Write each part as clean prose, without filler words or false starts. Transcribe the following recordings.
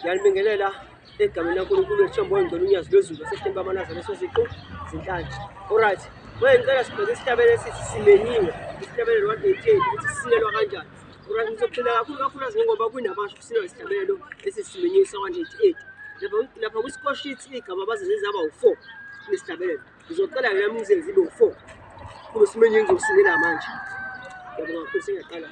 Ngiyanibingelela egameni laNkulunkulu wethemba oyingcwele unyazi lwezulu waseTemba amanazarene soziqu zinhlanhla. Alright, ngicela sibheke isihlabelelo esithi simenyiwe, isihlabelelo 188 ukuthi sisilelwa kanjani. Alright, ngizogxila kakhulukazi ngoba kunabasho kusilelwa isihlabelelo esisimenyiwe sa-188. Lapha kwi-score sheet igama baze zaba u-4 kulesihlabelelo. Ngizocela ke nami ngize zibe u-4 kube simenyiwe ngizosilela manje. Ngiyabonga kakhulu sengiyaqala.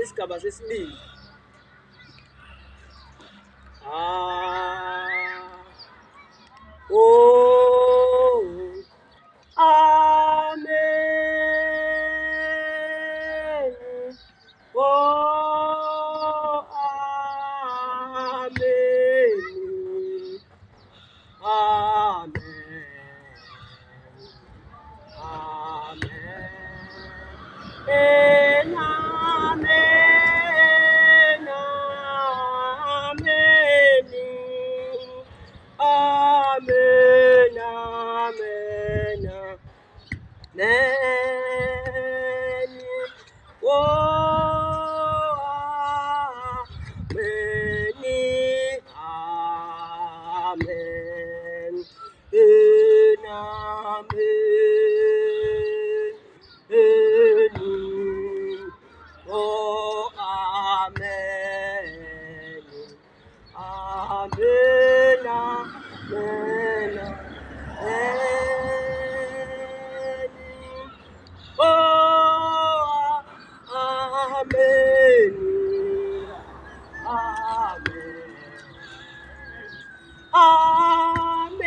Isigaba sesibili. Amen. Amen. Amen. Oh, amen. Amen. Amen. Amen. Oh, amen. Amen. Amen. Amen.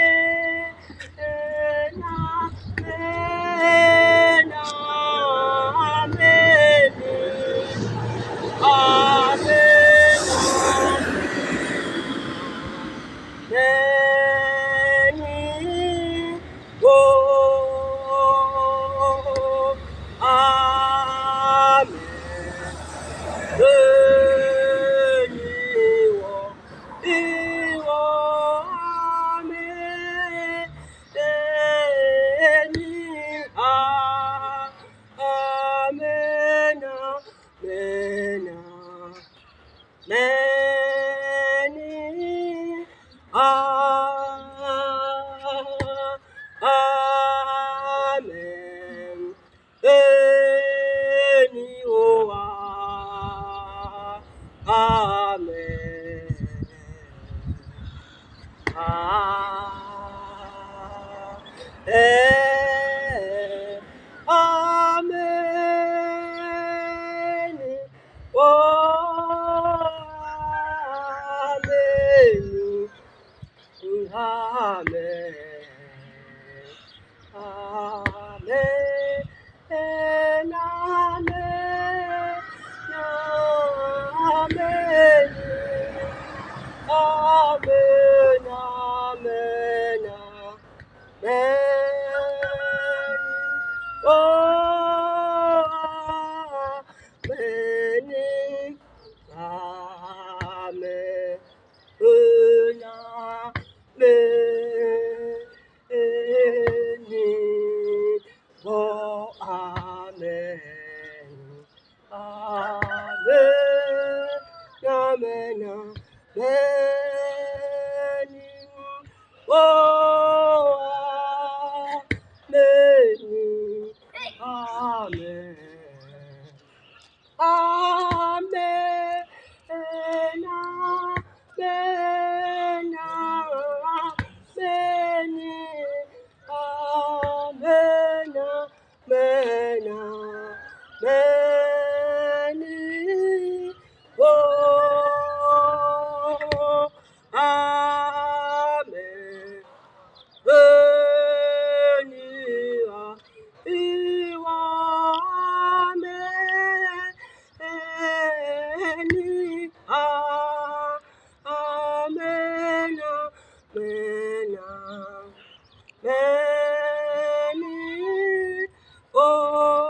Amen. Amen. Oh, amen. Many Amen. Amen. Amen. Oh, amen. Amen. Amen. Amen. Amen. Amen, amen, amen. Oh, amen, amen, amen. Oh, amen, amen, amen. Many, oh, many, amen, amen, amen, many, amen, amen, many, oh, amen. Eniwa, iwa, amen. Eni, amen, amen, many, oh,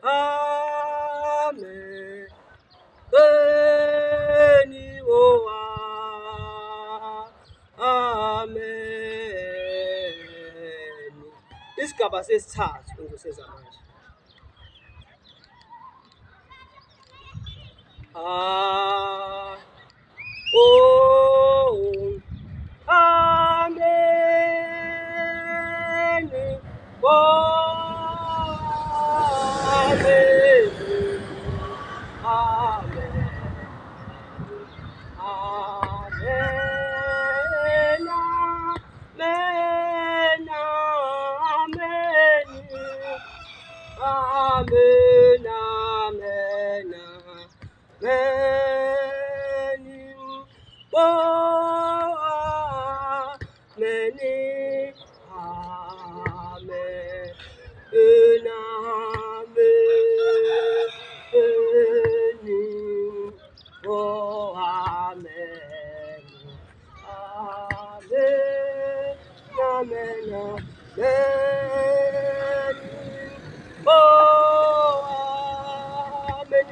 amen. Amen. Isigaba sesithathu engizoseza manje. Oh, amen. Oh, amen. Amen. Amen, amen, amen, amen, amen, amen. Oh, amen, amen, amen. Oh, amen. Amen. Amen. Amen. Oh, amen.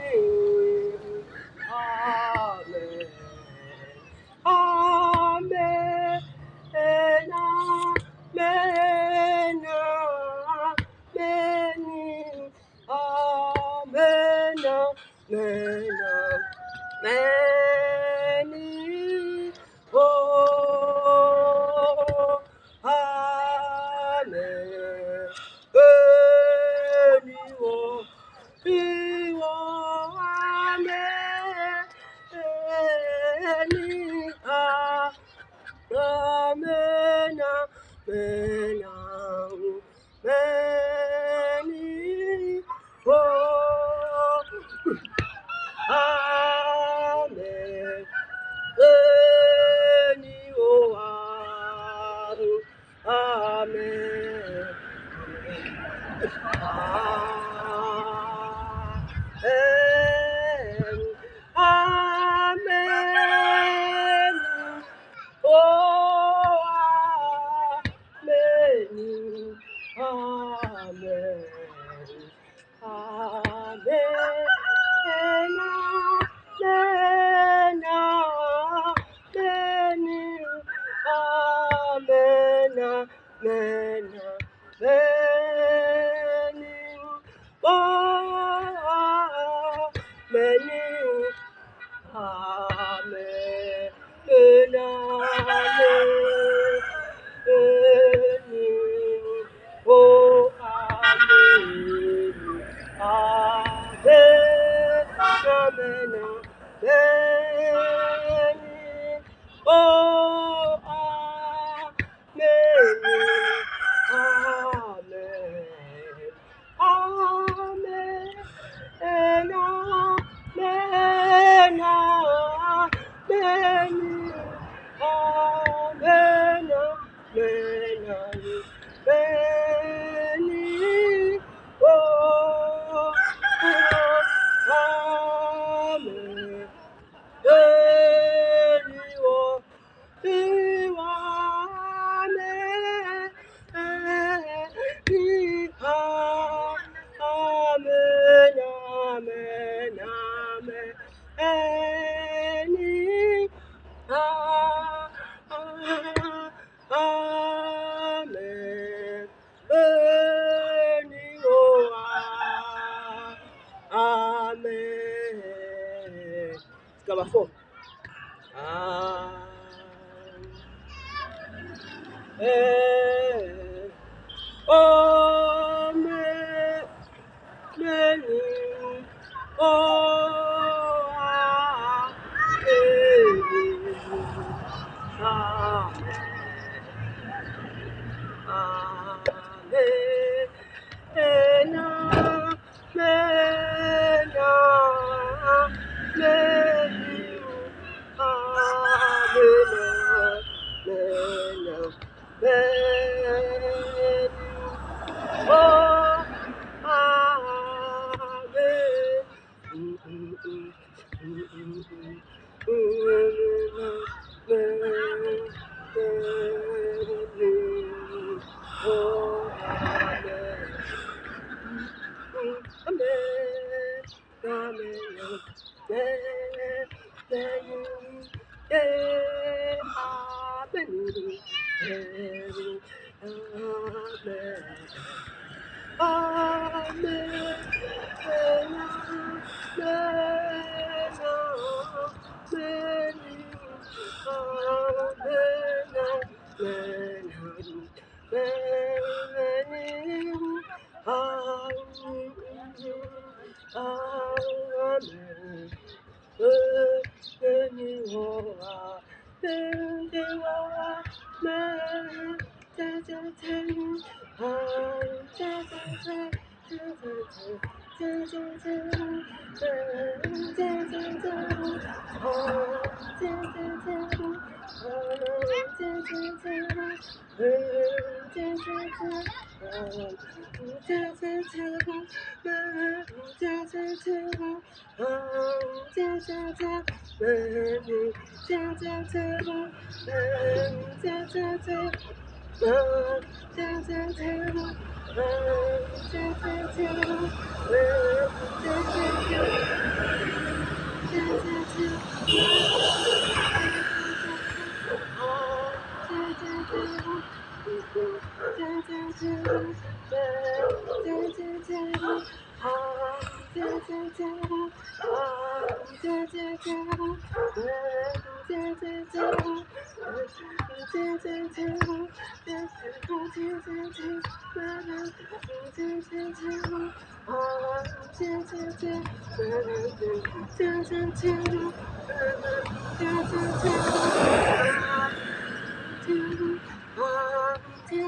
Amen. Amen. Amen. Amen. Amen. Amen. Many, mena, meni, oh, amen, meni, oh, amen, amen, oh, amen, amen, amen, amen, amen, amen, amen, oh, amen. Amen. Amen. Amen. Oh, amen. Amen. Amen. Amen. Oh, amen. Amen. Amen. And amen. Amen. Amen. Amen. Amen. Oh, amen. Amen. Amen. Number 4. Oh, many, oh, amen, oh, amen. Oh, amen. Amen. Amen. Amen.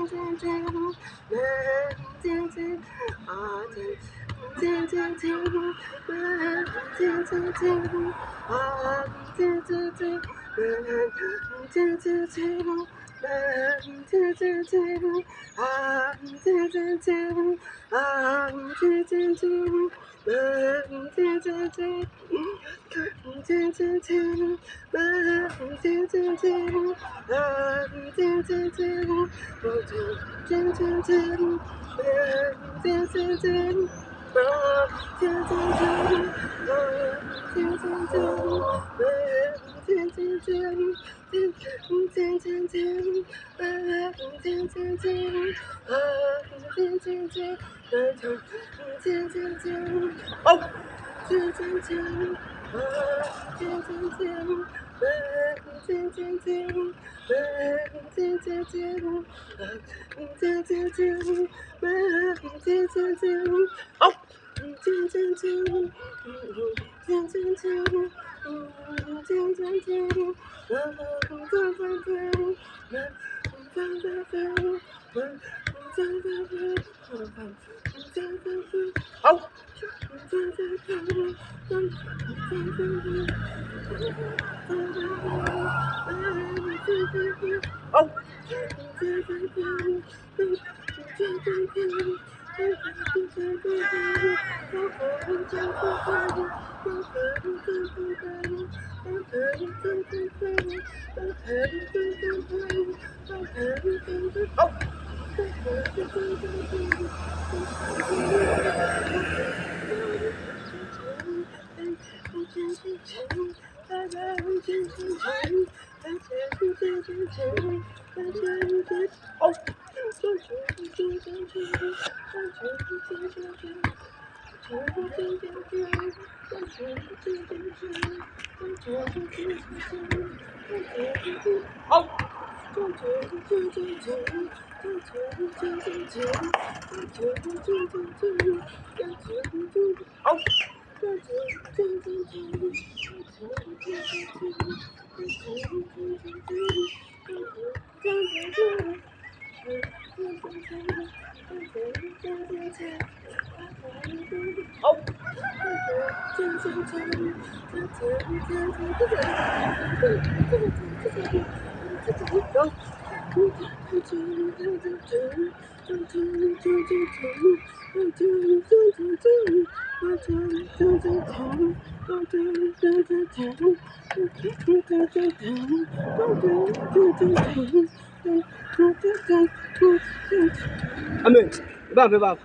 Amen. Baba baba.